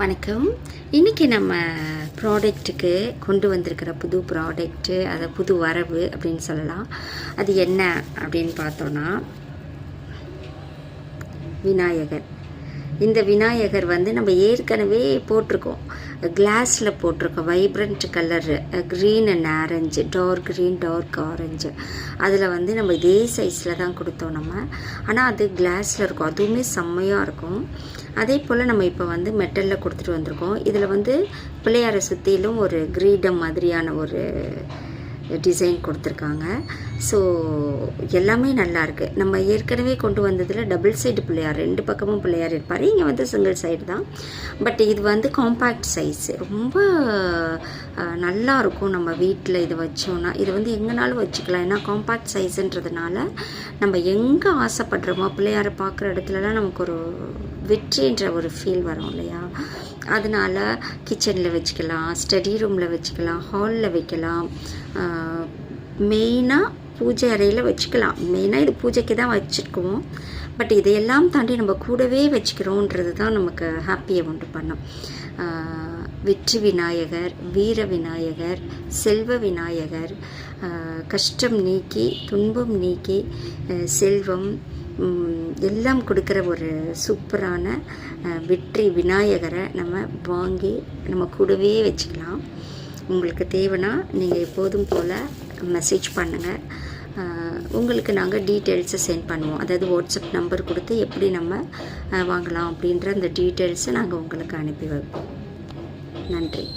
வணக்கம். இன்றைக்கி நம்ம ப்ராடக்ட்டுக்கு கொண்டு வந்திருக்கிற புது ப்ராடக்ட்டு, அதை புது வரவு அப்படின்னு சொல்லலாம். அது என்ன அப்படின்னு பார்த்தோன்னா, விநாயகர். இந்த விநாயகர் நம்ம ஏற்கனவே போட்டிருக்கோம், கிளாஸில் போட்டிருக்கோம். Vibrant colour, green and orange, dark green dark orange. அதில் நம்ம இதே சைஸில் தான் கொடுத்தோம் நம்ம. ஆனால் அது கிளாஸில் இருக்கும், அதுவுமே செம்மையாக இருக்கும். அதே போல் நம்ம இப்போ மெட்டலில் கொடுத்துட்டு வந்திருக்கோம். இதில் பிள்ளையாரை சுற்றிலும் ஒரு கிரீடம் மாதிரியான ஒரு டிசைன் கொடுத்துருக்காங்க. ஸோ எல்லாமே நல்லாயிருக்கு. நம்ம ஏற்கனவே கொண்டு வந்ததில் டபுள் சைடு பிள்ளையார், 2 பக்கமும் பிள்ளையார் இருப்பார். இங்கே சிங்கிள் சைடு தான். பட் இது காம்பேக்ட் சைஸு, ரொம்ப நல்லாயிருக்கும். நம்ம வீட்டில் இது வச்சோன்னா இது எங்கேனாலும் வச்சுக்கலாம். ஏன்னா காம்பேக்ட் சைஸுன்றதுனால நம்ம எங்கே ஆசைப்படுறோமோ பிள்ளையாரை பார்க்குற இடத்துலலாம் நமக்கு ஒரு வெற்றின்ற ஒரு ஃபீல் வரும் இல்லையா? அதனால் கிச்சனில் வச்சுக்கலாம், ஸ்டடி ரூமில் வச்சுக்கலாம், ஹாலில் வைக்கலாம், மெயினாக பூஜை அறையில் வச்சுக்கலாம். மெயினாக இது பூஜைக்கு தான் வச்சுருக்குவோம். பட் இதையெல்லாம் தாண்டி நம்ம கூடவே வச்சுக்கிறோன்றது தான் நமக்கு ஹாப்பியை உண்டு பண்ணோம். வெற்றி விநாயகர், வீர விநாயகர், செல்வ விநாயகர், கஷ்டம் நீக்கி துன்பம் நீக்கி செல்வம் எல்லாம் கொடுக்குற ஒரு சூப்பரான வெற்றி விநாயகரை நம்ம வாங்கி நம்ம கூடவே வச்சுக்கலாம். உங்களுக்கு தேவைன்னா நீங்கள் எப்போதும் போல் மெசேஜ் பண்ணுங்கள். உங்களுக்கு நாங்கள் டீட்டெயில்ஸை சென்ட் பண்ணுவோம். அதாவது வாட்ஸ்அப் நம்பர் கொடுத்து எப்படி நம்ம வாங்கலாம் அப்படின்ற அந்த டீட்டெயில்ஸை நாங்கள் உங்களுக்கு அனுப்பி வைப்போம். நன்றி.